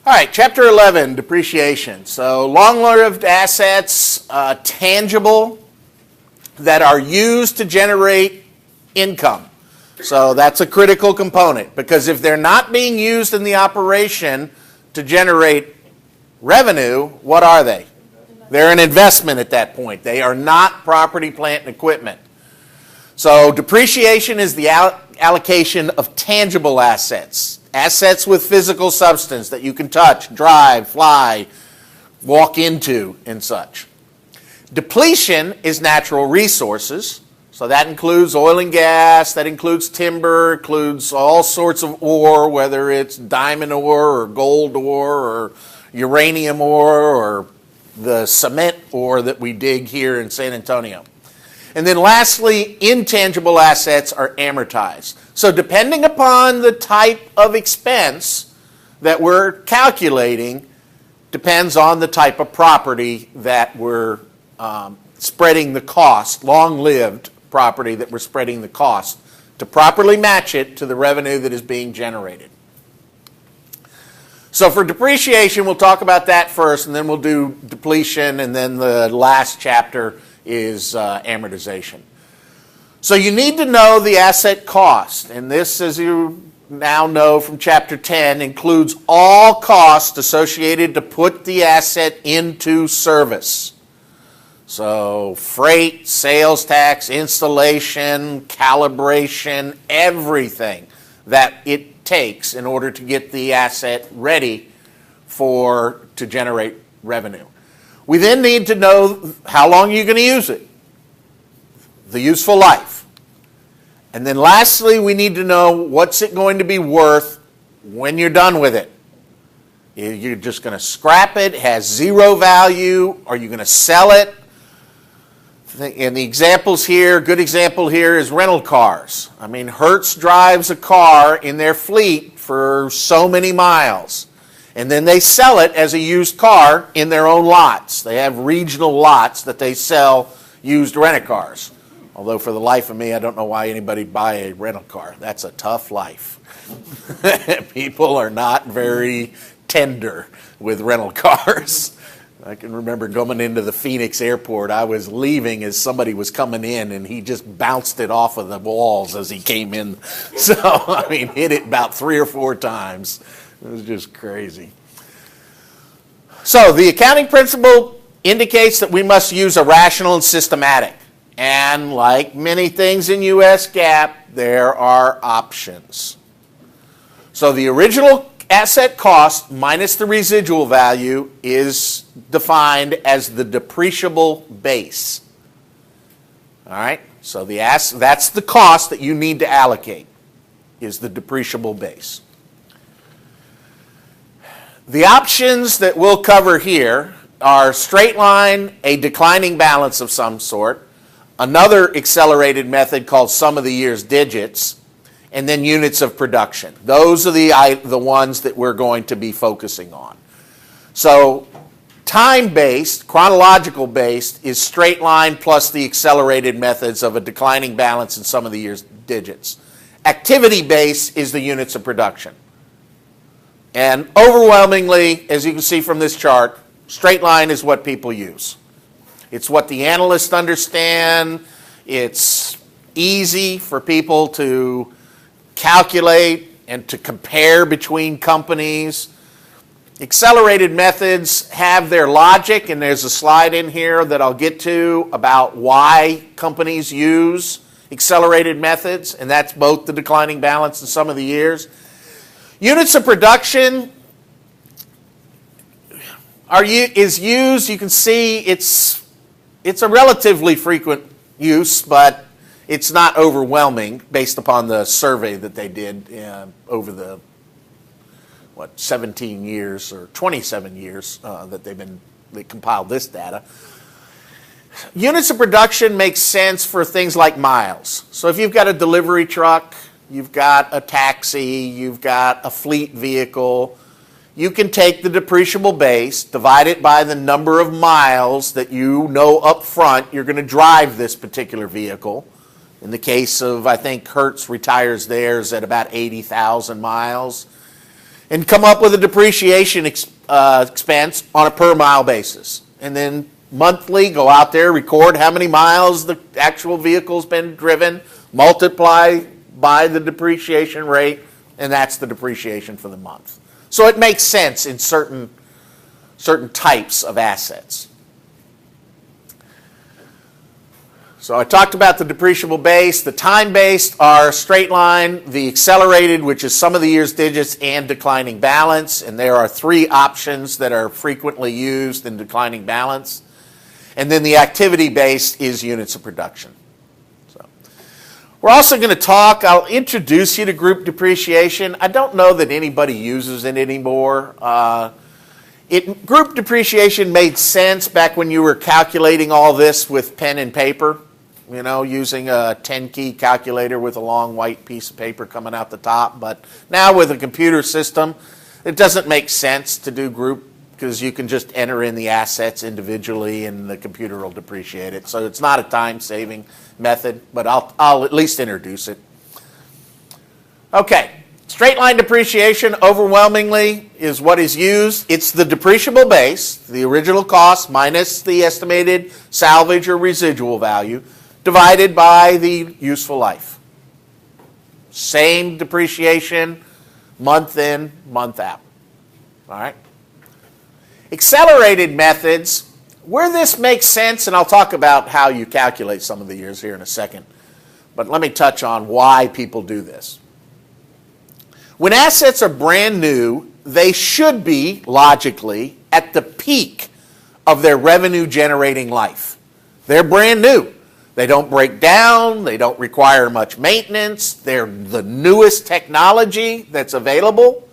All right, Chapter 11, depreciation. So long-lived assets, tangible, that are used to generate income. So that's a critical component, because if they're not being used in the operation to generate revenue, what are they? They're an investment at that point. They are not property, plant, and equipment. So depreciation is the allocation of tangible assets. Assets with physical substance that you can touch, drive, fly, walk into, and such. Depletion is natural resources. So that includes oil and gas, that includes timber, includes all sorts of ore, whether it's diamond ore or gold ore or uranium ore or the cement ore that we dig here in San Antonio. And then lastly, intangible assets are amortized. So depending upon the type of expense that we're calculating, depends on the type of property that we're spreading the cost, long-lived property that we're spreading the cost, to properly match it to the revenue that is being generated. So for depreciation, we'll talk about that first, and then we'll do depletion, and then the last chapter is amortization. So you need to know the asset cost, and this, as you now know from Chapter 10, includes all costs associated to put the asset into service. So freight, sales tax, installation, calibration, everything that it takes in order to get the asset ready to generate revenue. We then need to know how long you're going to use it, the useful life. And then lastly, we need to know what's it going to be worth when you're done with it. You're just going to scrap it, it has zero value, are you going to sell it? And the examples here, good example here is rental cars. I mean, Hertz drives a car in their fleet for so many miles, and then they sell it as a used car in their own lots. They have regional lots that they sell used rent-a-cars. Although for the life of me, I don't know why anybody buy a rental car. That's a tough life. People are not very tender with rental cars. I can remember going into the Phoenix airport. I was leaving as somebody was coming in, and he just bounced it off of the walls as he came in. So, I mean, hit it about 3 or 4 times. It was just crazy. So, the accounting principle indicates that we must use a rational and systematic. And like many things in U.S. GAAP, there are options. So, the original asset cost minus the residual value is defined as the depreciable base. All right? So that's the cost that you need to allocate, is the depreciable base. The options that we'll cover here are straight line, a declining balance of some sort, another accelerated method called sum of the year's digits, and then units of production. Those are the ones that we're going to be focusing on. So time-based, chronological-based, is straight line plus the accelerated methods of a declining balance and sum of the year's digits. Activity-based is the units of production. And overwhelmingly, as you can see from this chart, straight line is what people use. It's what the analysts understand. It's easy for people to calculate and to compare between companies. Accelerated methods have their logic, and there's a slide in here that I'll get to about why companies use accelerated methods, and that's both the declining balance and sum of the years. Units of production is used. You can see it's a relatively frequent use, but it's not overwhelming based upon the survey that they did over the 17 years or 27 years that they compiled this data. Units of production make sense for things like miles. So if you've got a delivery truck, you've got a taxi, you've got a fleet vehicle, you can take the depreciable base, divide it by the number of miles that you know up front you're going to drive this particular vehicle. In the case of, I think Hertz retires theirs at about 80,000 miles. and come up with a depreciation expense on a per mile basis. And then monthly, go out there, record how many miles the actual vehicle's been driven, multiply by the depreciation rate, and that's the depreciation for the month. So it makes sense in certain types of assets. So I talked about the depreciable base. The time-based are straight line, the accelerated, which is sum of the year's digits, and declining balance. And there are 3 options that are frequently used in declining balance. And then the activity-based is units of production. So we're also going to talk, I'll introduce you to group depreciation. I don't know that anybody uses it anymore. Group depreciation made sense back when you were calculating all this with pen and paper, you know, using a 10-key calculator with a long white piece of paper coming out the top. But now with a computer system, it doesn't make sense to do group because you can just enter in the assets individually and the computer will depreciate it. So it's not a time-saving method, but I'll at least introduce it. Okay. Straight line depreciation overwhelmingly is what is used. It's the depreciable base, the original cost minus the estimated salvage or residual value, divided by the useful life. Same depreciation, month in, month out. All right? Accelerated methods, where this makes sense, and I'll talk about how you calculate some of the years here in a second, but let me touch on why people do this. When assets are brand new, they should be, logically, at the peak of their revenue generating life. They're brand new. They don't break down, they don't require much maintenance, they're the newest technology that's available.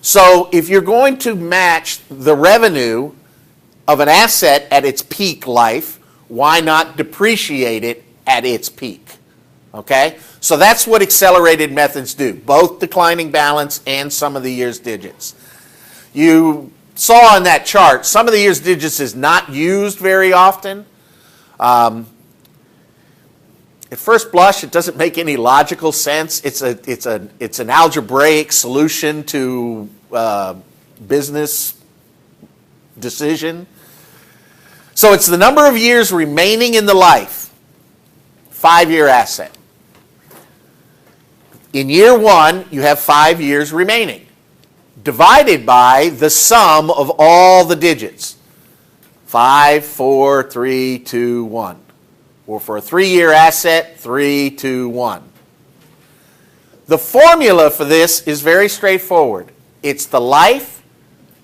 So if you're going to match the revenue of an asset at its peak life, why not depreciate it at its peak? Okay? So that's what accelerated methods do, both declining balance and sum of the year's digits. You saw on that chart, sum of the year's digits is not used very often. At first blush, it doesn't make any logical sense. It's an algebraic solution to business decision. So it's the number of years remaining in the life, 5-year asset. In year 1, you have 5 years remaining, divided by the sum of all the digits. 5, 4, 3, 2, 1. Or for a 3-year asset, 3, 2, 1. The formula for this is very straightforward. It's the life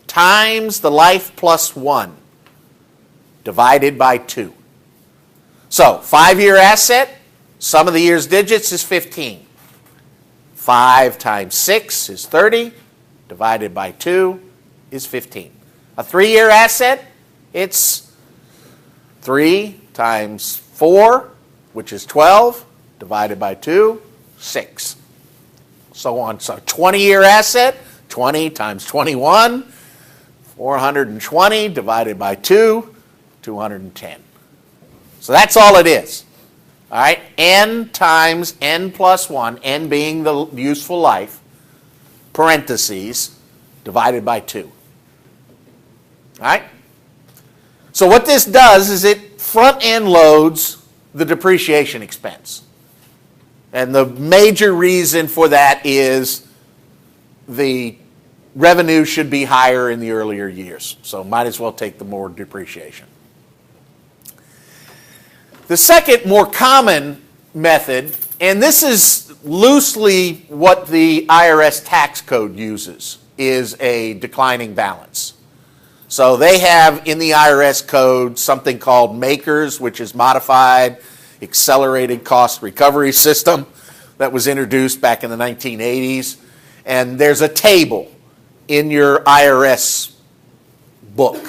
times the life plus 1, divided by 2. So, 5-year asset, sum of the year's digits is 15. 5 times 6 is 30, divided by 2 is 15. A 3-year asset, it's 3 times 4, which is 12, divided by 2, 6. So on. So 20-year asset, 20 times 21, 420, divided by 2, 210. So that's all it is. All right, n times n plus 1, n being the useful life, parentheses, divided by 2. All right? So what this does is it front-end loads the depreciation expense. And the major reason for that is the revenue should be higher in the earlier years. So might as well take the more depreciation. The second, more common method, and this is loosely what the IRS tax code uses, is a declining balance. So they have in the IRS code something called MAKERS, which is Modified Accelerated Cost Recovery System that was introduced back in the 1980s. And there's a table in your IRS book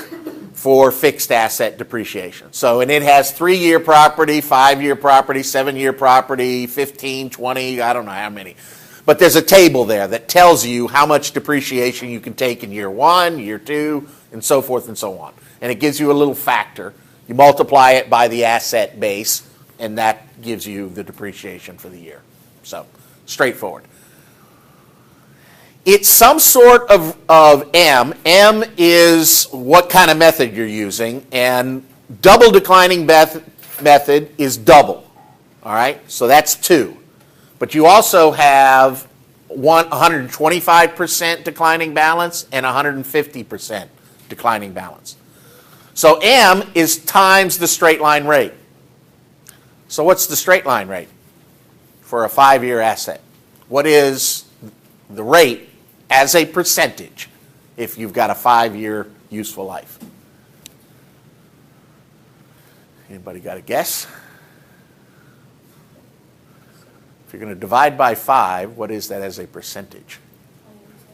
for fixed asset depreciation. So, and it has 3-year property, 5-year property, 7-year property, 15, 20, I don't know how many. But there's a table there that tells you how much depreciation you can take in year 1, year 2, and so forth and so on. And it gives you a little factor. You multiply it by the asset base, and that gives you the depreciation for the year. So, straightforward. It's some sort of M. M is what kind of method you're using, and double declining method is double. All right, so that's 2. But you also have 125% declining balance and 150% declining balance. So M is times the straight line rate. So what's the straight line rate for a 5-year asset? What is the rate as a percentage if you've got a 5-year useful life? Anybody got a guess? If you're going to divide by 5, what is that as a percentage?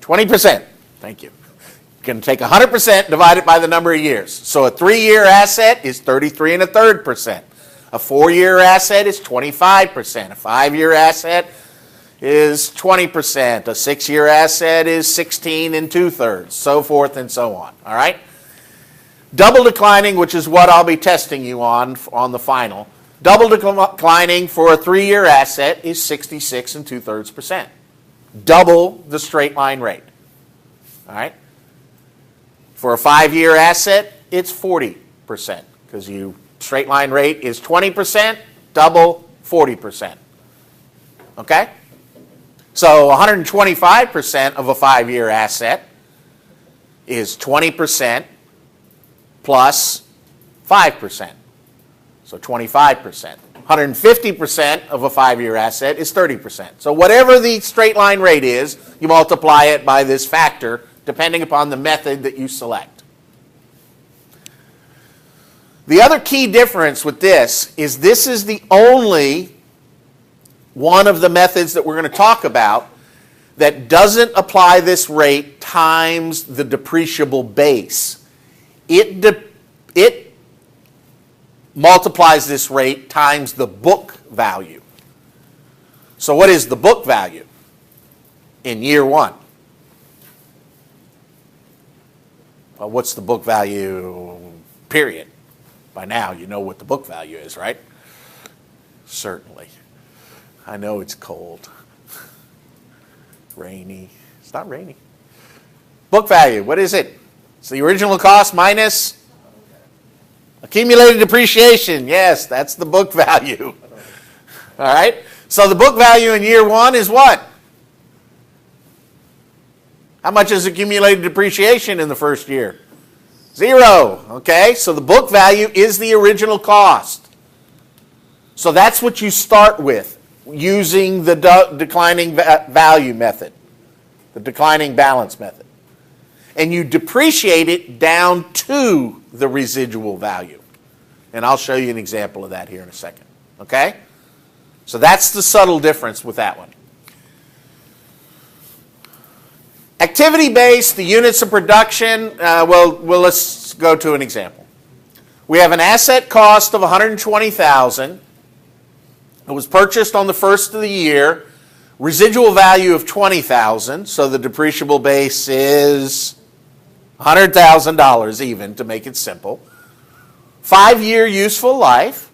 20%. Thank you. You're going to take 100%, divide it by the number of years. So a 3-year asset is 33.33%. A 4-year asset is 25%. A 5-year asset is 20%. A 6-year asset is 16 2/3. So forth and so on. All right? Double declining, which is what I'll be testing you on the final. Double declining for a 3-year asset is 66 2/3%. Double the straight line rate. All right? For a 5-year asset, it's 40%, because straight line rate is 20%, double 40%. Okay? So 125% of a 5-year asset is 20% plus 5%. So 25%. 150% of a 5-year asset is 30%. So whatever the straight line rate is, you multiply it by this factor, depending upon the method that you select. The other key difference with this is the only one of the methods that we're going to talk about that doesn't apply this rate times the depreciable base. It multiplies this rate times the book value. So what is the book value in year 1? Well, what's the book value, period? By now you know what the book value is, right? Certainly. I know it's cold. Rainy. It's not rainy. Book value, what is it? It's the original cost minus accumulated depreciation. Yes, that's the book value. All right? So the book value in year 1 is what? How much is accumulated depreciation in the first year? 0. Okay? So the book value is the original cost. So that's what you start with using the declining value method, the declining balance method. And you depreciate it down to the residual value. And I'll show you an example of that here in a second. Okay? So that's the subtle difference with that one. Activity-based, the units of production, well, let's go to an example. We have an asset cost of $120,000. It was purchased on the first of the year. Residual value of $20,000, so the depreciable base is $100,000 even, to make it simple. 5-year useful life,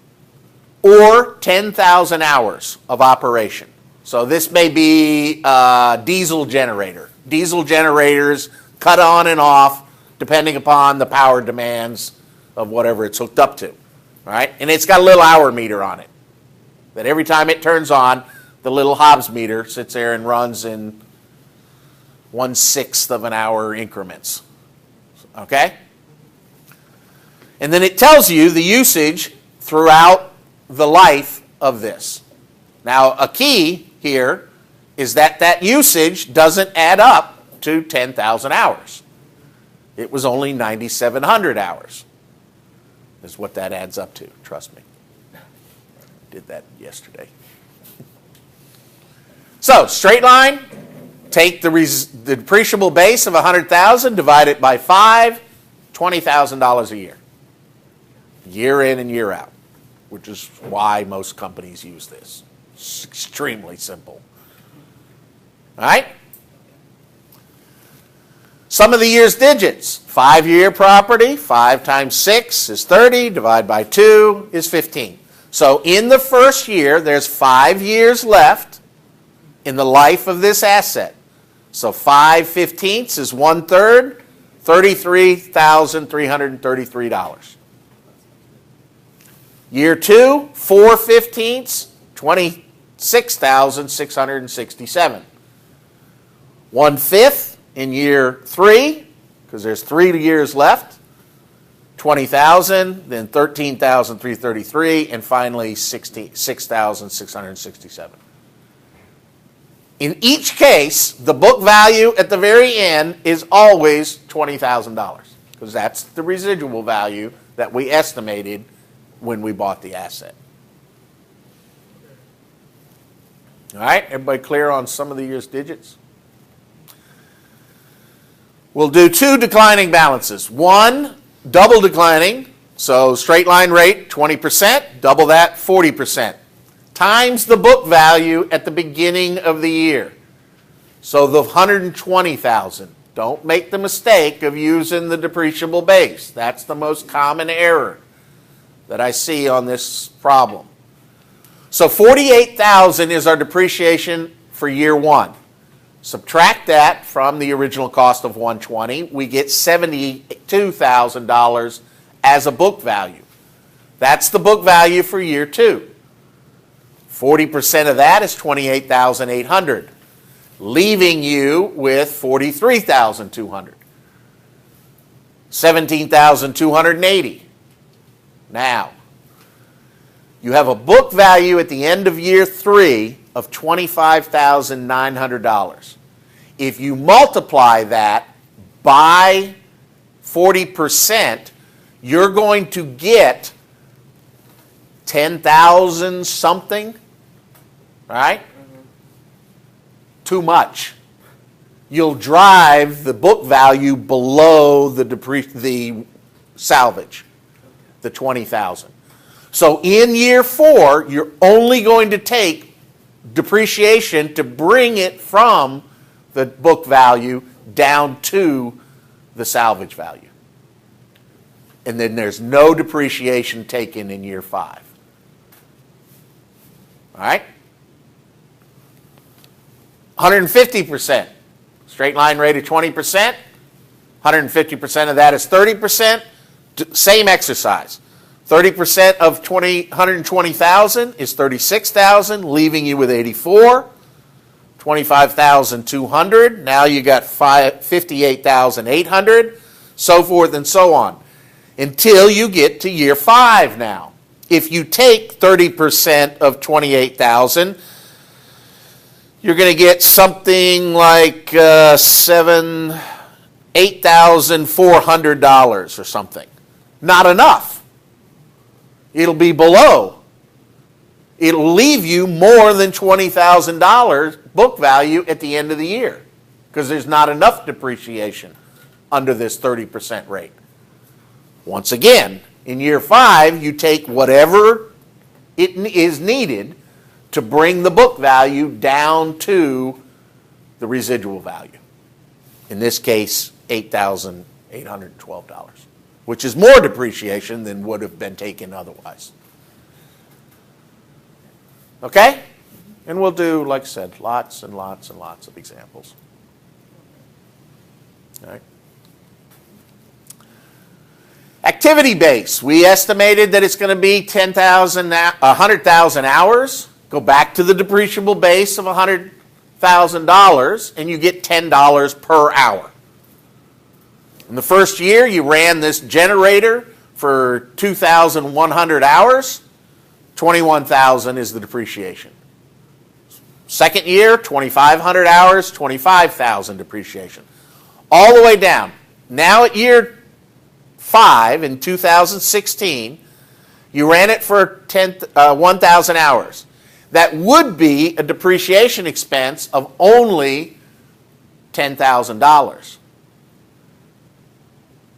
or 10,000 hours of operation. So this may be a diesel generator. Diesel generators cut on and off depending upon the power demands of whatever it's hooked up to. All right? And it's got a little hour meter on it that every time it turns on, the little Hobbs meter sits there and runs in 1/6 of an hour increments. Okay? And then it tells you the usage throughout the life of this. Now, a key here is that usage doesn't add up to 10,000 hours. It was only 9,700 hours is what that adds up to, trust me. Did that yesterday. So, straight line, take the depreciable base of $100,000, divide it by 5, $20,000 a year. Year in and year out, which is why most companies use this. It's extremely simple. All right? Sum of the year's digits. 5-year property, 5 times 6 is 30, divide by 2 is 15. So in the first year, there's 5 years left in the life of this asset. So 5/15 is 1/3, $33,333. Year 2, 4/15, $26,667. 1/5 in year 3, because there's 3 years left, $20,000, then $13,333, and finally $6,667. In each case, the book value at the very end is always $20,000, because that's the residual value that we estimated when we bought the asset. All right, everybody clear on some of the year's digits? We'll do 2 declining balances. 1, double declining, so straight line rate 20%, double that 40%, times the book value at the beginning of the year. So the $120,000. Don't make the mistake of using the depreciable base. That's the most common error that I see on this problem. So $48,000 is our depreciation for year 1. Subtract that from the original cost of $120,000, we get $72,000 as a book value. That's the book value for year 2. 40% of that is $28,800, leaving you with $43,200. $17,280. Now, you have a book value at the end of year 3 of $25,900. If you multiply that by 40%, you're going to get 10,000 something, right? Too much. You'll drive the book value below the salvage, the 20,000. So in year 4, you're only going to take depreciation to bring it from the book value down to the salvage value. And then there's no depreciation taken in year 5. All right? 150%. Straight line rate of 20%. 150% of that is 30%. Same exercise. 30% of 120,000 is 36,000, leaving you with 84. 25,200. Now you got 58,800, so forth and so on, until you get to year 5 now. If you take 30% of 28,000, you're going to get something like $8,400 or something. Not enough. It'll be below. It'll leave you more than $20,000 book value at the end of the year, because there's not enough depreciation under this 30% rate. Once again, in year 5, you take whatever it is needed to bring the book value down to the residual value. In this case, $8,812, which is more depreciation than would have been taken otherwise. Okay? And we'll do, like I said, lots and lots and lots of examples. All right. Activity base. We estimated that it's going to be 100,000 hours. Go back to the depreciable base of $100,000, and you get $10 per hour. In the first year, you ran this generator for 2,100 hours. 21,000 is the depreciation. Second year, 2,500 hours, 25,000 depreciation. All the way down. Now at year 5 in 2016, you ran it for 1,000 hours. That would be a depreciation expense of only $10,000,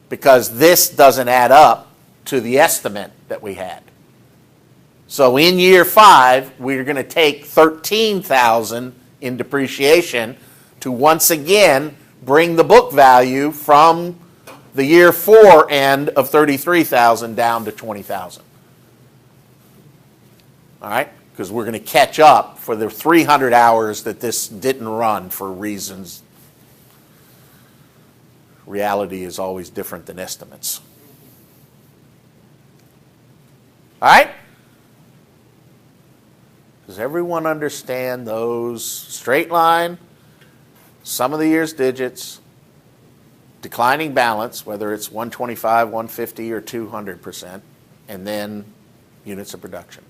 because this doesn't add up to the estimate that we had. So in year 5, we're going to take $13,000 in depreciation to once again bring the book value from the year 4 end of $33,000 down to $20,000. All right? Because we're going to catch up for the 300 hours that this didn't run for reasons Reality is always different than estimates. All right? Does everyone understand those straight line, sum of the year's digits, declining balance, whether it's 125, 150, or 200%, and then units of production?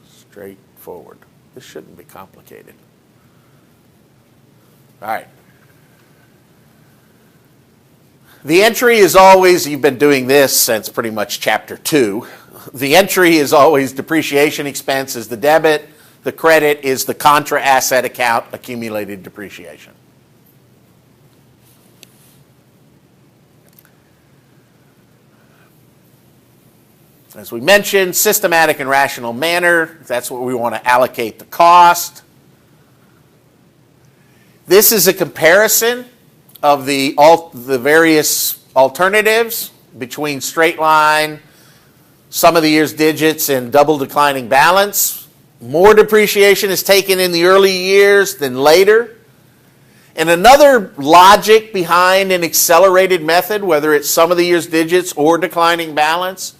Straightforward. This shouldn't be complicated. All right. The entry is always, you've been doing this since pretty much chapter 2. The entry is always depreciation expense is the debit, the credit is the contra asset account, accumulated depreciation. As we mentioned, systematic and rational manner, that's what we want to allocate the cost. This is a comparison of the various alternatives between straight line, sum of the year's digits, and double declining balance. More depreciation is taken in the early years than later. And another logic behind an accelerated method, whether it's sum of the year's digits or declining balance,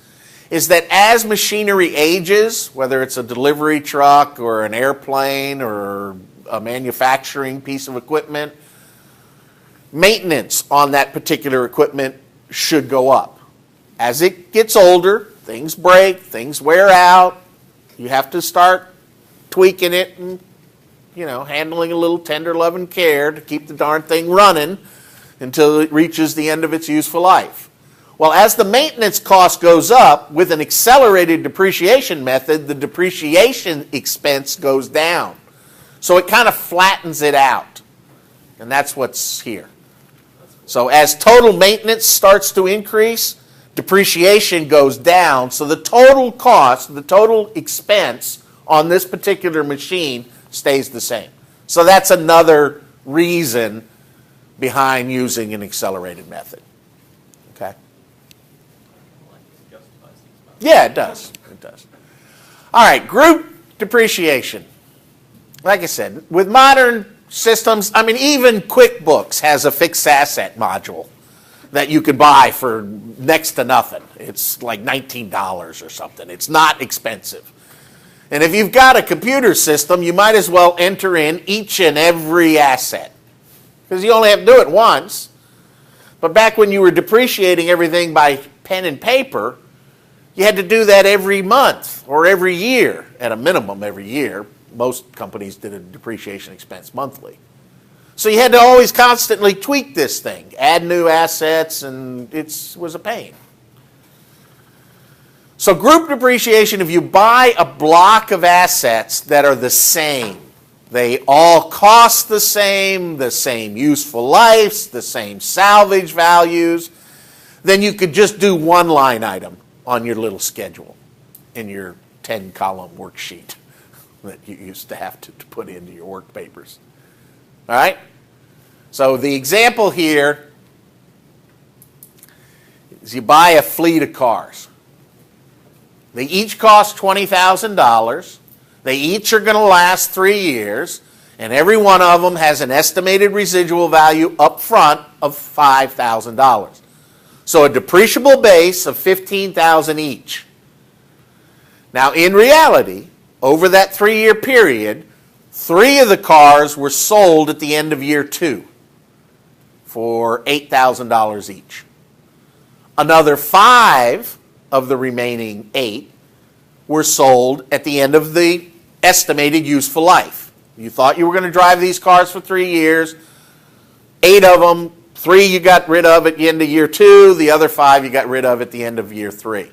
is that as machinery ages, whether it's a delivery truck or an airplane or a manufacturing piece of equipment, maintenance on that particular equipment should go up. As it gets older, things break, things wear out, you have to start tweaking it and, handling a little tender love and care to keep the darn thing running until it reaches the end of its useful life. Well, as the maintenance cost goes up, with an accelerated depreciation method, the depreciation expense goes down. So it kind of flattens it out. And that's what's here. So as total maintenance starts to increase, depreciation goes down. So the total cost, the total expense on this particular machine stays the same. So that's another reason behind using an accelerated method. Okay? Yeah, it does. It does. All right, group depreciation. Like I said, with modern systems, even QuickBooks has a fixed asset module that you can buy for next to nothing. It's like $19 or something. It's not expensive. And if you've got a computer system, you might as well enter in each and every asset, because you only have to do it once. But back when you were depreciating everything by pen and paper, you had to do that every month or every year, at a minimum every year. Most companies did a depreciation expense monthly. So you had to always constantly tweak this thing, add new assets, and it was a pain. So group depreciation, if you buy a block of assets that are the same, they all cost the same useful lives, the same salvage values, then you could just do one line item on your little schedule in your 10-column worksheet that you used to have to put into your work papers. All right? So the example here is you buy a fleet of cars. They each cost $20,000. They each are going to last 3 years, and every one of them has an estimated residual value up front of $5,000. So a depreciable base of $15,000 each. Now, in reality, over that 3-year period, 3 of the cars were sold at the end of year 2 for $8,000 each. Another 5 of the remaining 8 were sold at the end of the estimated useful life. You thought you were going to drive these cars for 3 years. 8 of them, 3 you got rid of at the end of year 2. The other 5 you got rid of at the end of year 3.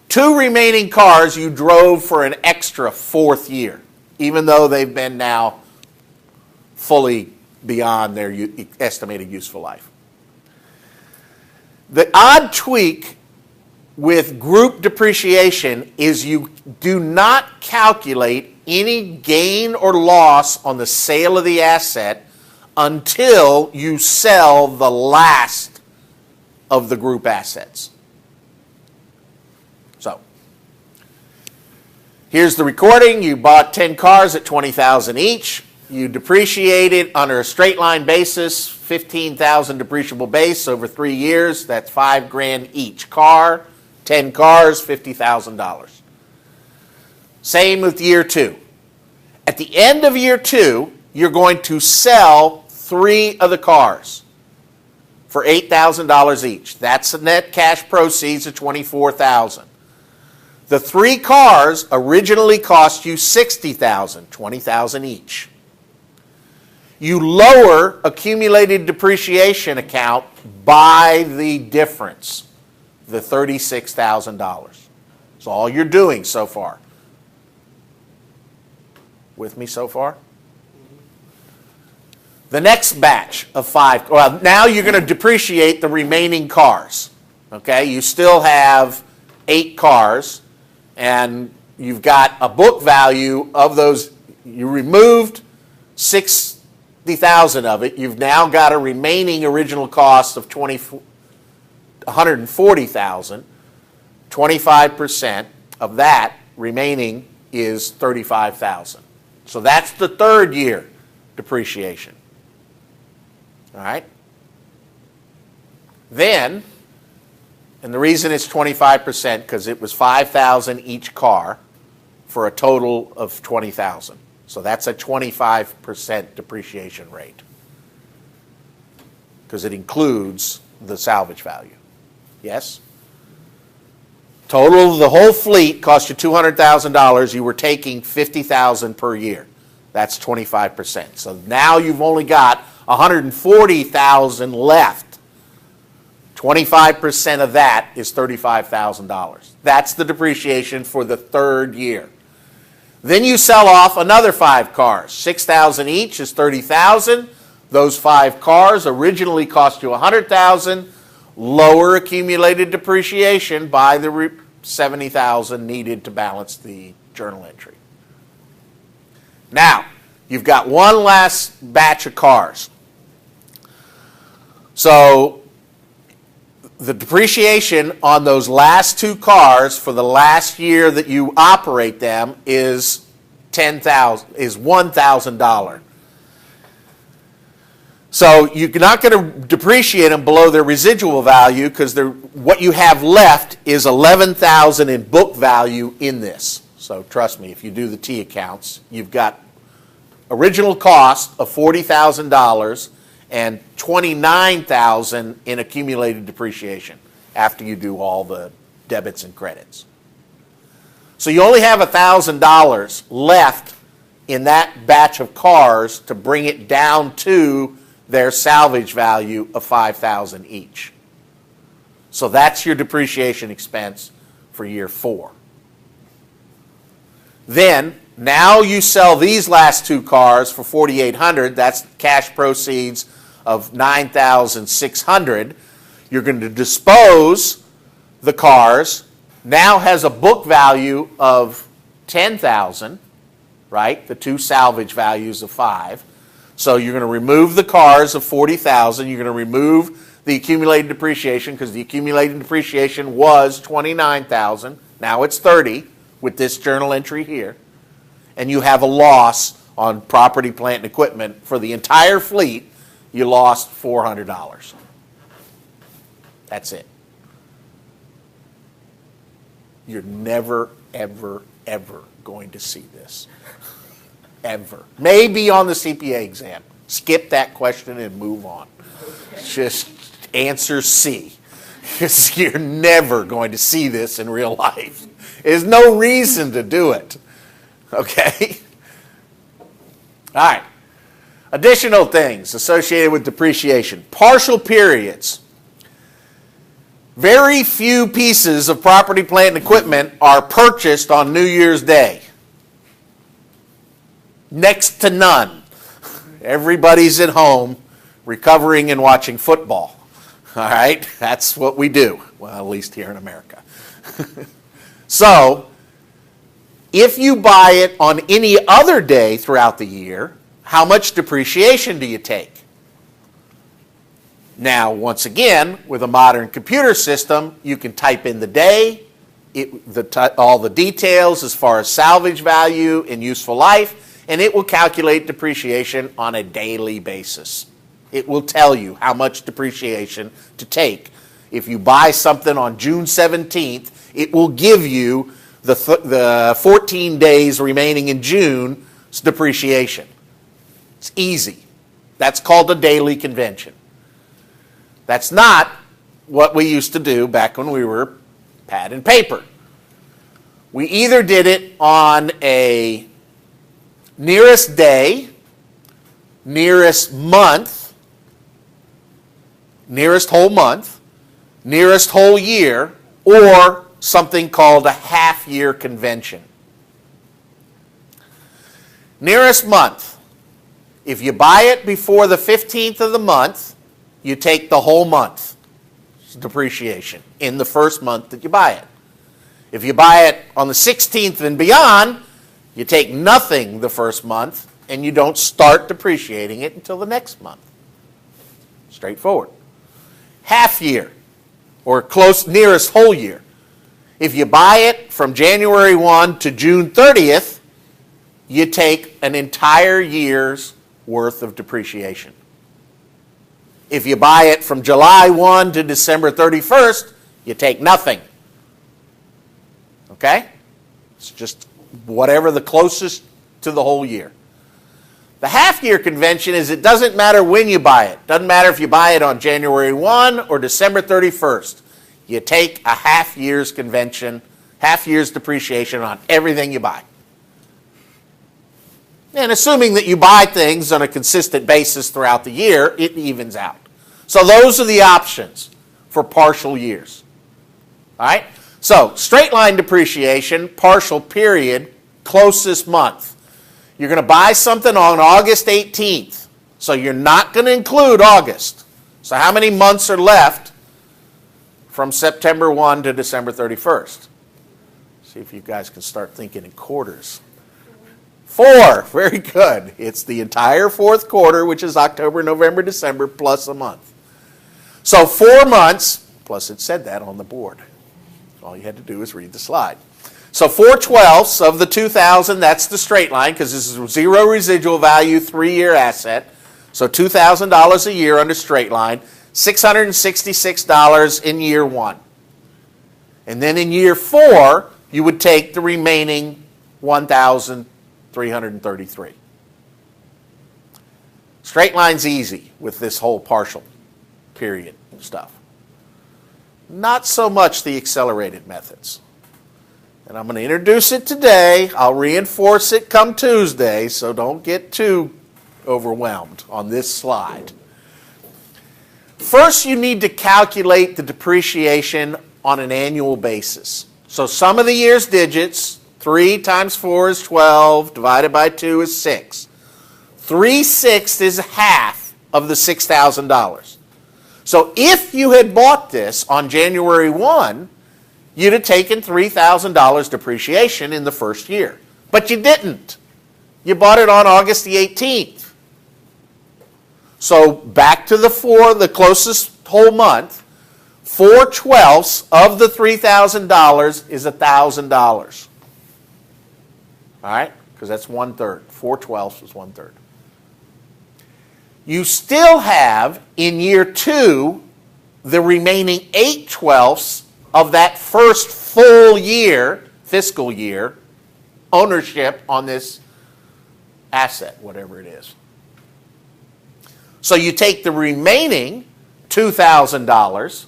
2 remaining cars you drove for an extra 4th year, even though they've been now fully beyond their estimated useful life. The odd tweak with group depreciation is you do not calculate any gain or loss on the sale of the asset until you sell the last of the group assets. So, here's the recording. You bought 10 cars at $20,000 each. You depreciate it under a straight line basis, 15,000 depreciable base over 3 years. That's $5,000 each car. 10 cars, $50,000. Same with year 2. At the end of year 2, you're going to sell 3 of the cars for $8,000 each. That's the net cash proceeds of $24,000. The 3 cars originally cost you $60,000, $20,000 each. You lower accumulated depreciation account by the difference, the $36,000. That's all you're doing so far. With me so far? The next batch of 5, well, now you're going to depreciate the remaining cars. Okay, you still have 8 cars, and you've got a book value of those. You removed $60,000 of it. You've now got a remaining original cost of $140,000. 25% of that remaining is $35,000. So that's the 3rd year depreciation. All right? Then, and the reason it's 25% because it was $5,000 each car for a total of $20,000. So that's a 25% depreciation rate because it includes the salvage value. Yes? Total of the whole fleet cost you $200,000. You were taking $50,000 per year. That's 25%. So now you've only got $140,000 left. 25% of that is $35,000. That's the depreciation for the 3rd year. Then you sell off another 5 cars. $6,000 each is $30,000. Those 5 cars originally cost you $100,000. Lower accumulated depreciation by the $70,000 needed to balance the journal entry. Now, you've got one last batch of cars. So the depreciation on those last 2 cars for the last year that you operate them is $1,000. So you're not going to depreciate them below their residual value because what you have left is $11,000 in book value in this. So trust me, if you do the T accounts, you've got original cost of $40,000 and $29,000 in accumulated depreciation after you do all the debits and credits. So you only have $1,000 left in that batch of cars to bring it down to their salvage value of $5,000 each. So that's your depreciation expense for year 4. Then, now you sell these last 2 cars for $4,800. That's cash proceeds of $9,600. You're going to dispose the cars. Now has a book value of $10,000, right? The 2 salvage values of 5. So you're going to remove the cars of $40,000. You're going to remove the accumulated depreciation because the accumulated depreciation was $29,000. Now it's $30,000 with this journal entry here. And you have a loss on property, plant, and equipment. For the entire fleet, you lost $400. That's it. You're never, ever, ever going to see this. Ever. Maybe on the CPA exam. Skip that question and move on. Just answer C. Because you're never going to see this in real life. There's no reason to do it. Okay? All right. Additional things associated with depreciation. Partial periods. Very few pieces of property, plant, and equipment are purchased on New Year's Day. Next to none. Everybody's at home recovering and watching football. All right? That's what we do. Well, at least here in America. So, if you buy it on any other day throughout the year, how much depreciation do you take? Now, once again, with a modern computer system, you can type in the day, all the details as far as salvage value and useful life, and it will calculate depreciation on a daily basis. It will tell you how much depreciation to take. If you buy something on June 17th, it will give you the 14 days remaining in June's depreciation. It's easy. That's called a daily convention. That's not what we used to do back when we were pad and paper. We either did it on a nearest day, nearest month, nearest whole month, nearest whole year, or something called a half-year convention. Nearest month. If you buy it before the 15th of the month, you take the whole month depreciation in the first month that you buy it. If you buy it on the 16th and beyond, you take nothing the first month and you don't start depreciating it until the next month. Straightforward. Half year, or close nearest whole year. If you buy it from January 1 to June 30th, you take an entire year's worth of depreciation. If you buy it from July 1 to December 31st, you take nothing. Okay? It's just whatever the closest to the whole year. The half-year convention is it doesn't matter when you buy it. Doesn't matter if you buy it on January 1 or December 31st. You take a half year's convention, half year's depreciation on everything you buy. And assuming that you buy things on a consistent basis throughout the year, it evens out. So those are the options for partial years. All right? So straight line depreciation, partial period, closest month. You're going to buy something on August 18th. So you're not going to include August. So how many months are left from September 1 to December 31st? See if you guys can start thinking in quarters. 4. Very good. It's the entire fourth quarter, which is October, November, December, plus a month. So 4 months, plus it said that on the board. All you had to do is read the slide. So 4/12 of the 2,000, that's the straight line, because this is a zero residual value, 3-year asset. So $2,000 a year under straight line, $666 in year 1. And then in year 4, you would take the remaining $1,333. Straight line's easy with this whole partial period stuff. Not so much the accelerated methods. And I'm going to introduce it today. I'll reinforce it come Tuesday, so don't get too overwhelmed on this slide. First, you need to calculate the depreciation on an annual basis. So sum of the year's digits, 3 times 4 is 12, divided by 2 is 6. 3/6 is half of the $6,000. So if you had bought this on January 1, you'd have taken $3,000 depreciation in the first year. But you didn't. You bought it on August the 18th. So back to the 4, the closest whole month, 4/12 of the $3,000 is $1,000. All right? Because that's 1/3. 4/12 is 1/3. You still have, in year 2, the remaining 8/12 of that first full year, fiscal year, ownership on this asset, whatever it is. So you take the remaining $2,000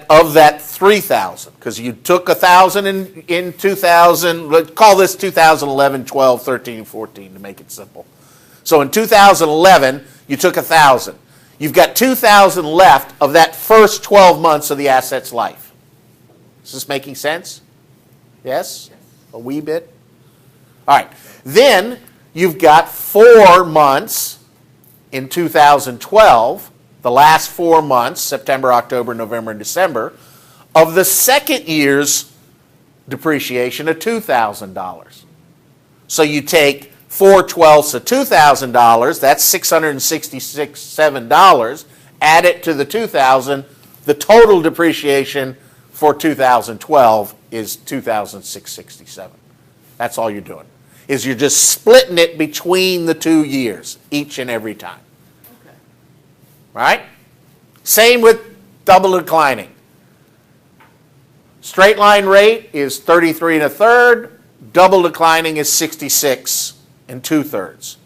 of that 3,000, because you took 1,000 in 2000. Let's call this 2011, 12, 13, 14 to make it simple. So in 2011, you took 1,000. You've got 2,000 left of that first 12 months of the asset's life. Is this making sense? Yes? A wee bit? All right. Then you've got 4 months in 2012, the last 4 months, September, October, November, and December, of the second year's depreciation of $2,000. So you take 4/12 of $2,000, that's $667. Add it to the $2,000, the total depreciation for 2012 is $2,667. That's all you're doing. is you're just splitting it between the 2 years each and every time. Okay. Right? Same with double declining. Straight line rate is 33 1/3. Double declining is 66 2/3.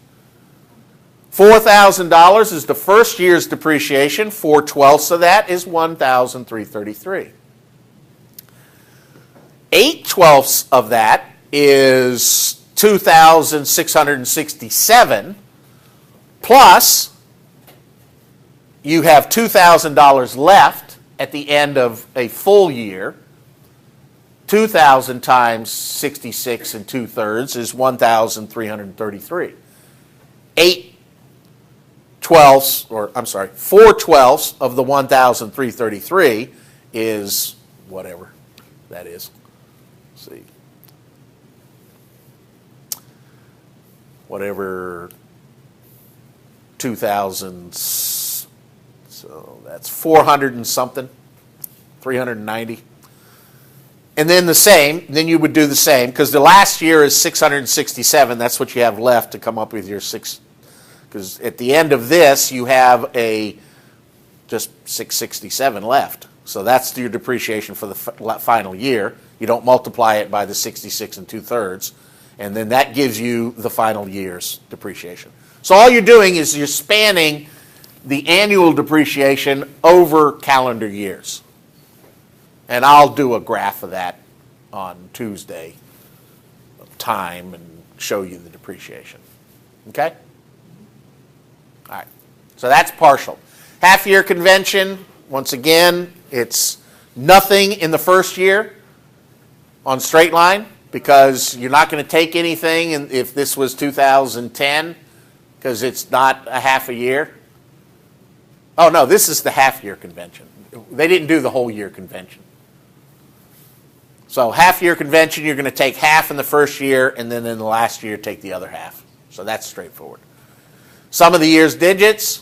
$4,000 is the first year's depreciation. 4/12 of that is $1,333. 8/12 of that is $2,667, plus you have $2,000 left at the end of a full year. 2,000 times 66 2/3 is 1,333. 4/12 of the 1,333 is whatever that is. Let's see. Whatever 2,000, so that's 400 and something, 390. And then then you would do the same, because the last year is 667. That's what you have left to come up with your because at the end of this, you have just 667 left. So that's your depreciation for the final year. You don't multiply it by the 66 2/3, and then that gives you the final year's depreciation. So all you're doing is you're spanning the annual depreciation over calendar years. And I'll do a graph of that on Tuesday of time and show you the depreciation. Okay? All right. So that's partial. Half-year convention, once again, it's nothing in the first year on straight line, because you're not going to take anything if this was 2010, because it's not a half a year. Oh, no, this is the half-year convention. They didn't do the whole year convention. So half-year convention, you're going to take half in the first year, and then in the last year, take the other half. So that's straightforward. Some of the year's digits,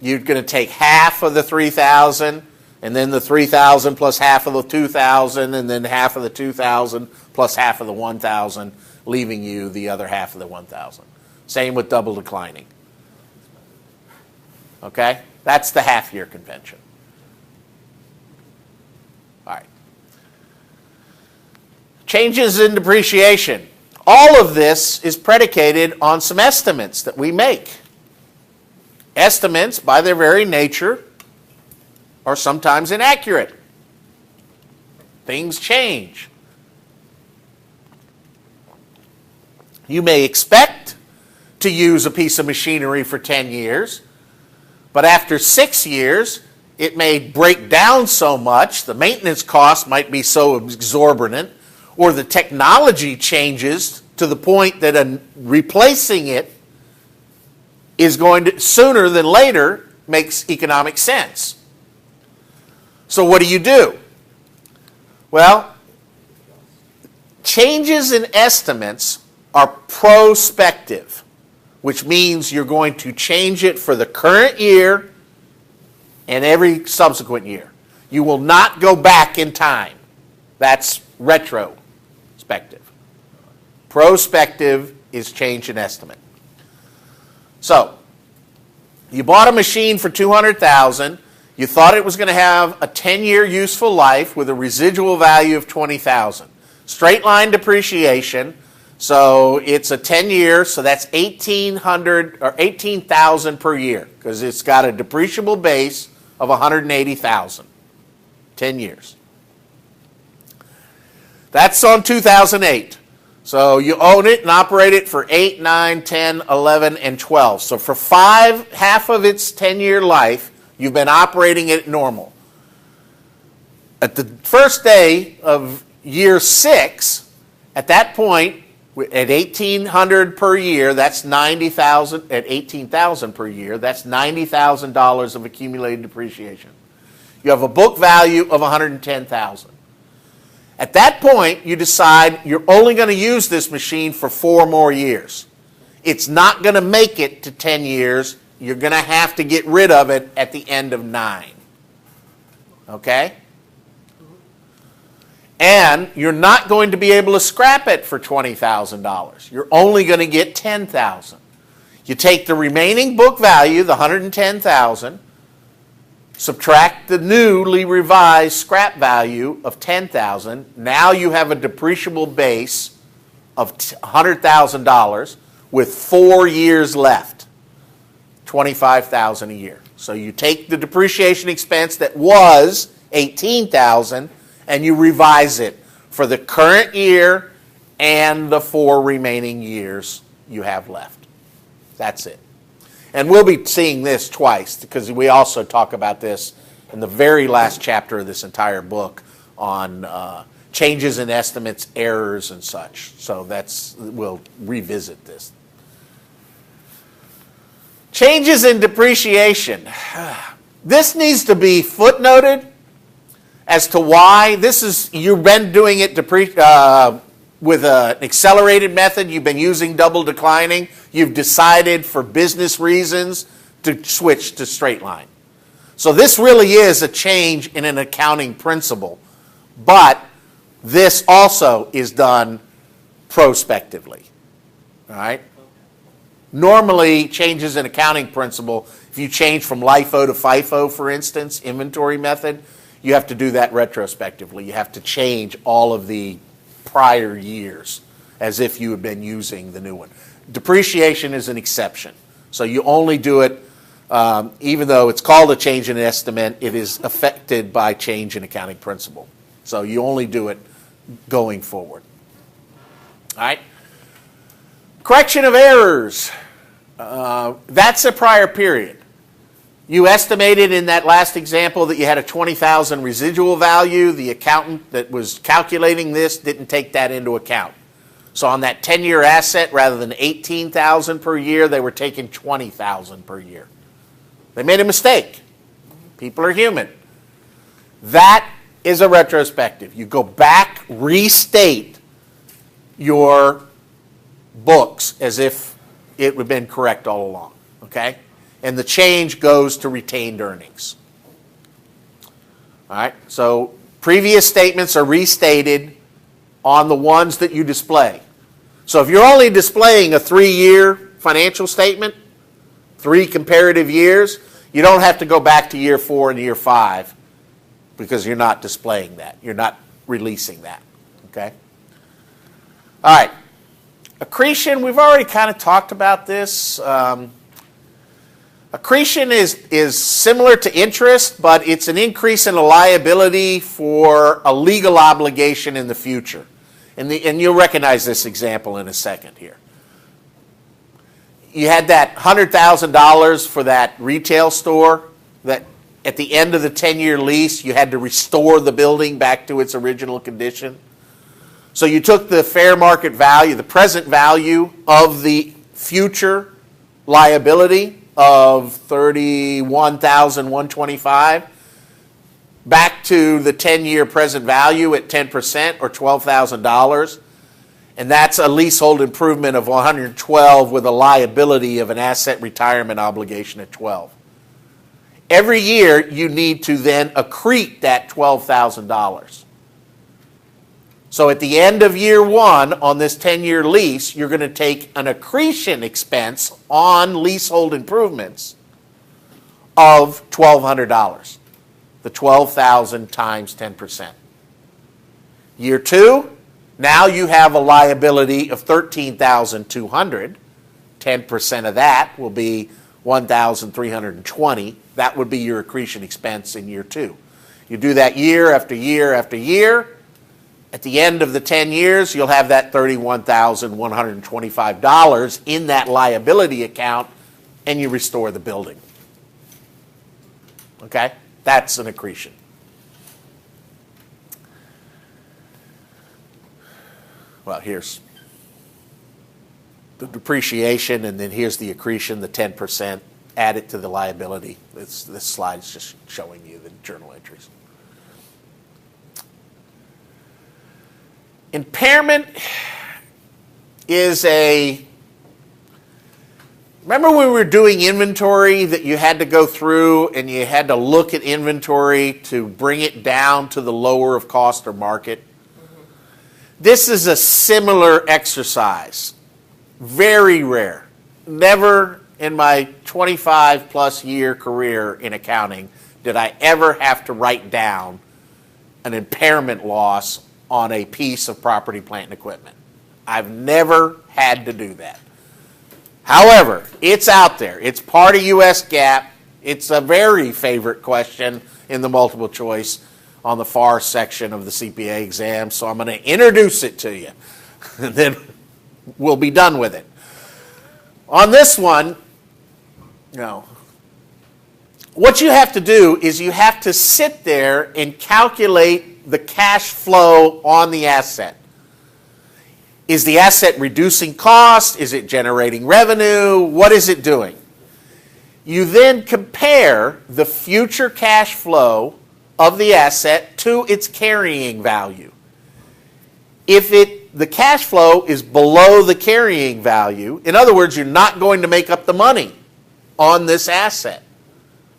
you're going to take half of the 3,000, and then the 3,000 plus half of the 2,000, and then half of the 2,000 plus half of the 1,000, leaving you the other half of the 1,000. Same with double declining. Okay? That's the half-year convention. All right. Changes in depreciation. All of this is predicated on some estimates that we make. Estimates, by their very nature, are sometimes inaccurate. Things change. You may expect to use a piece of machinery for 10 years, but after 6 years, it may break down so much, the maintenance cost might be so exorbitant, or the technology changes to the point that replacing it is going to, sooner than later, makes economic sense. So what do? Well, changes in estimates are prospective, which means you're going to change it for the current year and every subsequent year. You will not go back in time. That's retrospective. Prospective is change in estimate. So, you bought a machine for $200,000. You thought it was going to have a 10-year useful life with a residual value of $20,000. Straight line depreciation. So it's a 10-year, so that's $1,800 or $18,000 per year, because it's got a depreciable base of $180,000. 10 years. That's on 2008. So you own it and operate it for 8, 9, 10, 11, and 12. So for half of its 10-year life, you've been operating it normal. At the first day of year 6, at that point, at $1,800 per year, that's $90,000. At $18,000 per year, that's $90,000 of accumulated depreciation. You have a book value of $110,000. At that point, you decide you're only going to use this machine for 4 more years. It's not going to make it to 10 years. You're going to have to get rid of it at the end of 9. Okay? And you're not going to be able to scrap it for $20,000. You're only going to get $10,000. You take the remaining book value, the $110,000, subtract the newly revised scrap value of $10,000. Now you have a depreciable base of $100,000 with 4 years left, $25,000 a year. So you take the depreciation expense that was $18,000 and you revise it for the current year and the 4 remaining years you have left. That's it. And we'll be seeing this twice because we also talk about this in the very last chapter of this entire book on changes in estimates, errors, and such. So we'll revisit this. Changes in depreciation. This needs to be footnoted as to why. You've been doing it with an accelerated method. You've been using double declining. You've decided for business reasons to switch to straight line. So this really is a change in an accounting principle, but this also is done prospectively. All right? Normally, changes in accounting principle, if you change from LIFO to FIFO, for instance, inventory method, you have to do that retrospectively. You have to change all of the prior years as if you had been using the new one. Depreciation is an exception. So you only do it, even though it's called a change in estimate, it is affected by change in accounting principle. So you only do it going forward. All right? Correction of errors. That's a prior period. You estimated in that last example that you had a $20,000 residual value. The accountant that was calculating this didn't take that into account. So on that 10-year asset, rather than $18,000 per year, they were taking $20,000 per year. They made a mistake. People are human. That is a retrospective. You go back, restate your books as if it would have been correct all along. Okay? And the change goes to retained earnings. All right? So previous statements are restated on the ones that you display. So if you're only displaying a 3-year financial statement, 3 comparative years, you don't have to go back to year 4 and year 5 because you're not displaying that. You're not releasing that. Okay? All right. Accretion, we've already kind of talked about this. Accretion is similar to interest, but it's an increase in a liability for a legal obligation in the future. And you'll recognize this example in a second here. You had that $100,000 for that retail store that at the end of the 10-year lease, you had to restore the building back to its original condition. So you took the fair market value, the present value of the future liability of $31,125 back to the 10-year present value at 10% or $12,000. And that's a leasehold improvement of $112 with a liability of an asset retirement obligation at $12. Every year you need to then accrete that $12,000. So at the end of year 1 on this 10-year lease, you're going to take an accretion expense on leasehold improvements of $1,200. The $12,000 times 10%. Year 2, now you have a liability of $13,200. 10% of that will be $1,320. That would be your accretion expense in year 2. You do that year after year after year. At the end of the 10 years, you'll have that $31,125 in that liability account, and you restore the building. Okay? That's an accretion. Well, here's the depreciation, and then here's the accretion, the 10%. Add it to the liability. This slide's just showing you the journal entries. Impairment is remember when we were doing inventory that you had to go through and you had to look at inventory to bring it down to the lower of cost or market? This is a similar exercise. Very rare. Never in my 25 plus year career in accounting did I ever have to write down an impairment loss on a piece of property, plant, and equipment. I've never had to do that. However, it's out there. It's part of U.S. GAAP. It's a very favorite question in the multiple choice on the far section of the CPA exam, so I'm going to introduce it to you, and then we'll be done with it. On this one, what you have to do is you have to sit there and calculate the cash flow on the asset. Is the asset reducing cost? Is it generating revenue? What is it doing? You then compare the future cash flow of the asset to its carrying value. If the cash flow is below the carrying value, in other words, you're not going to make up the money on this asset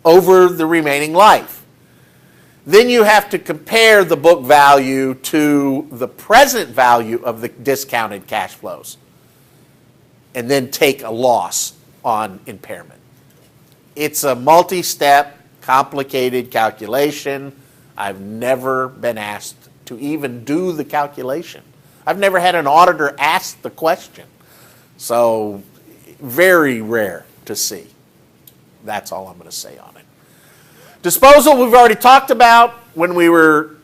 over the remaining life. Then you have to compare the book value to the present value of the discounted cash flows and then take a loss on impairment. It's a multi-step, complicated calculation. I've never been asked to even do the calculation. I've never had an auditor ask the question. So very rare to see. That's all I'm going to say on it. Disposal, we've already talked about when we were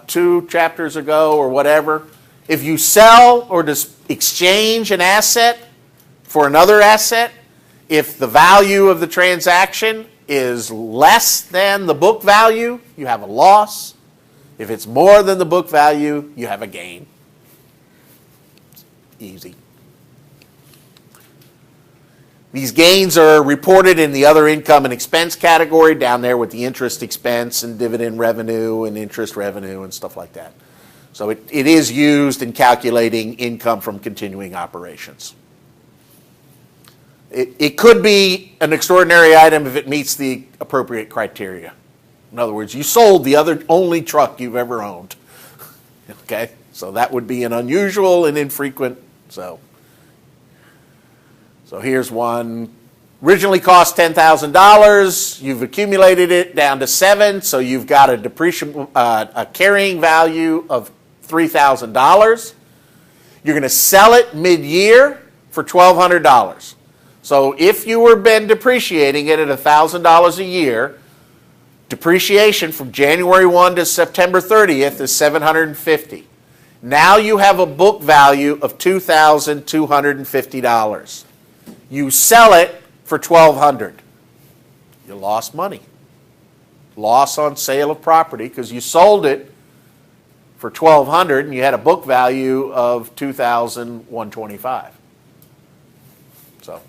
2 chapters ago or whatever. If you sell or exchange an asset for another asset, if the value of the transaction is less than the book value, you have a loss. If it's more than the book value, you have a gain. Easy. These gains are reported in the other income and expense category down there with the interest expense and dividend revenue and interest revenue and stuff like that. So it is used in calculating income from continuing operations. It could be an extraordinary item if it meets the appropriate criteria. In other words, you sold the only truck you've ever owned. Okay? So that would be an unusual and infrequent. So here's one. Originally cost $10,000. You've accumulated it down to $7,000, so you've got a carrying value of $3,000. You're going to sell it mid-year for $1,200. So if you were been depreciating it at $1,000 a year, depreciation from January 1 to September 30th is $750. Now you have a book value of $2,250. You sell it for $1,200. You lost money. Loss on sale of property because you sold it for $1,200 and you had a book value of $2,125. So,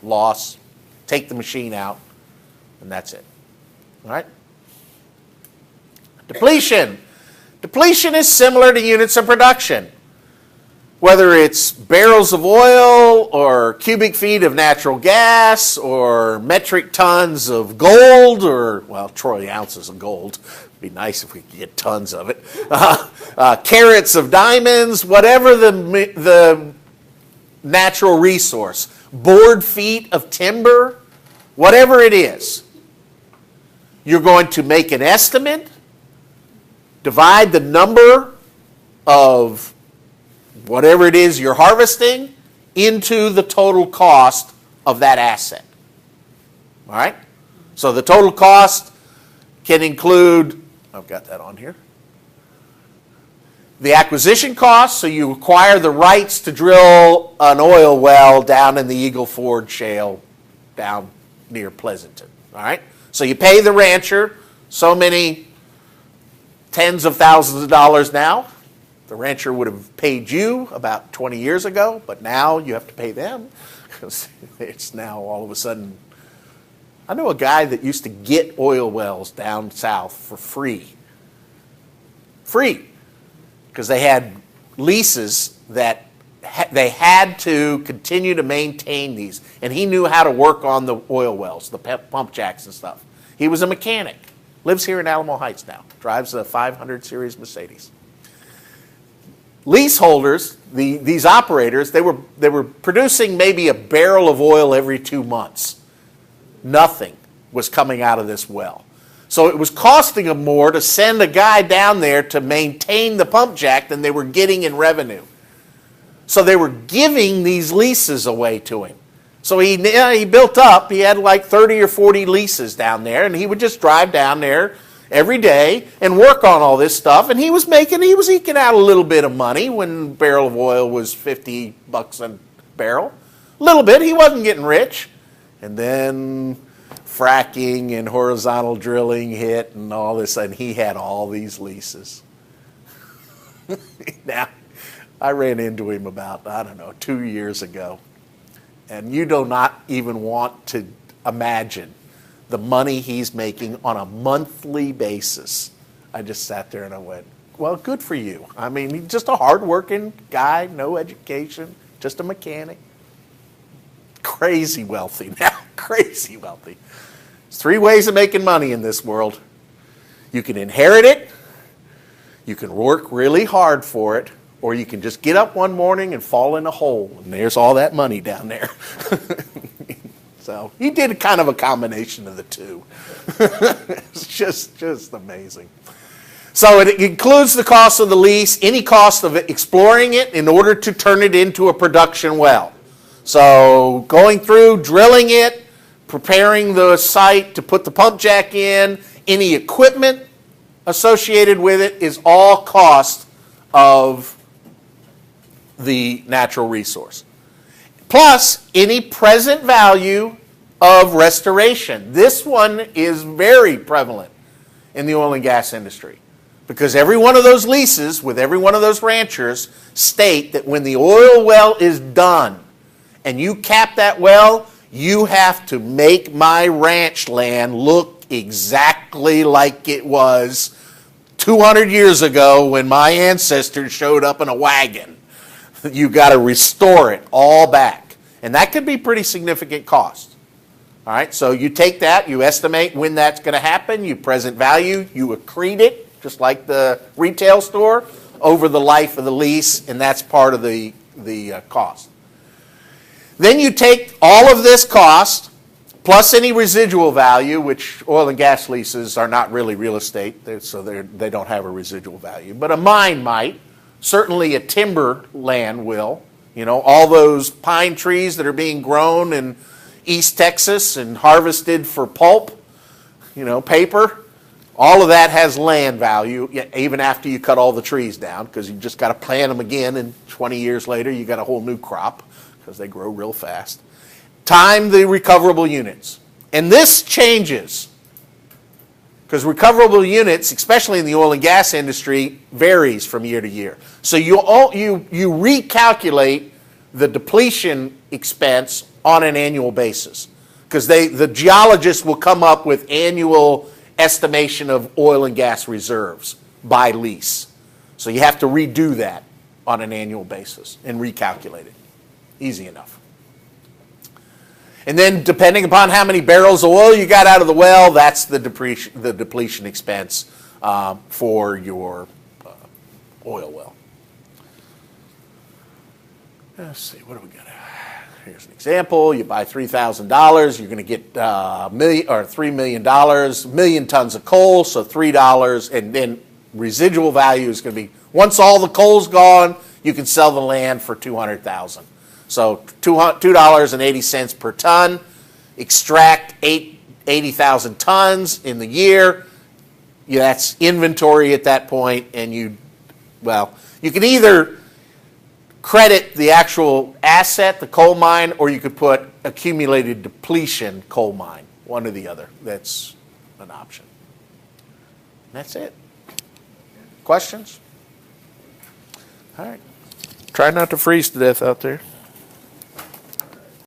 loss. Take the machine out, and that's it. All right? Depletion. Depletion is similar to units of production. Whether it's barrels of oil or cubic feet of natural gas or metric tons of gold or, well, troy ounces of gold. It'd be nice if we could get tons of it. Carats of diamonds, whatever the natural resource. Board feet of timber, whatever it is. You're going to make an estimate, divide the number of whatever it is you're harvesting into the total cost of that asset. All right? So the total cost can include, I've got that on here, the acquisition cost, so you acquire the rights to drill an oil well down in the Eagle Ford Shale down near Pleasanton. All right? So you pay the rancher so many tens of thousands of dollars now. The rancher would have paid you about 20 years ago, but now you have to pay them because it's now all of a sudden. I know a guy that used to get oil wells down south for free. Free. Because they had leases that they had to continue to maintain these. And he knew how to work on the oil wells, the pump jacks and stuff. He was a mechanic. Lives here in Alamo Heights now. Drives a 500 series Mercedes. leaseholders, these operators, they were producing maybe a barrel of oil every 2 months. Nothing was coming out of this well. So it was costing them more to send a guy down there to maintain the pump jack than they were getting in revenue. So they were giving these leases away to him. So he built up, he had like 30 or 40 leases down there, and he would just drive down there every day and work on all this stuff, and he was eking out a little bit of money when a barrel of oil was $50 a barrel. A little bit, he wasn't getting rich. And then fracking and horizontal drilling hit and all this, and he had all these leases. Now, I ran into him about, 2 years ago. And you do not even want to imagine the money he's making on a monthly basis. I just sat there and I went, well, good for you. I mean, he's just a hardworking guy, no education, just a mechanic. Crazy wealthy now, crazy wealthy. There's 3 ways of making money in this world. You can inherit it, you can work really hard for it, or you can just get up one morning and fall in a hole, and there's all that money down there. So he did kind of a combination of the two. It's just amazing. So it includes the cost of the lease, any cost of exploring it in order to turn it into a production well. So going through, drilling it, preparing the site to put the pump jack in, any equipment associated with it is all cost of the natural resource. Plus, any present value of restoration. This one is very prevalent in the oil and gas industry because every one of those leases with every one of those ranchers state that when the oil well is done and you cap that well, you have to make my ranch land look exactly like it was 200 years ago when my ancestors showed up in a wagon. You got to restore it all back. And that could be pretty significant cost. All right, so you take that, you estimate when that's going to happen, you present value, you accrete it, just like the retail store, over the life of the lease, and that's part of the cost. Then you take all of this cost, plus any residual value, which oil and gas leases are not really real estate, so they don't have a residual value. But a mine might. Certainly a timber land will. You know, all those pine trees that are being grown in East Texas and harvested for pulp, paper, all of that has land value, even after you cut all the trees down, because you just got to plant them again, and 20 years later you got a whole new crop, because they grow real fast. Time the recoverable units. And this changes, because recoverable units, especially in the oil and gas industry, varies from year to year. So you recalculate the depletion expense on an annual basis, because the geologists will come up with annual estimation of oil and gas reserves by lease. So you have to redo that on an annual basis and recalculate it. Easy enough. And then depending upon how many barrels of oil you got out of the well, that's the depletion expense for your oil well. Let's see, what do we got? Here's an example. You buy $3,000, you're going to get $3 million, million tons of coal, so $3, and then residual value is going to be, once all the coal's gone, you can sell the land for $200,000. So $2.80 per ton, extract 80,000 tons in the year. That's inventory at that point, and you can either credit the actual asset, the coal mine, or you could put accumulated depletion coal mine, one or the other. That's an option. That's it. Questions? All right. Try not to freeze to death out there.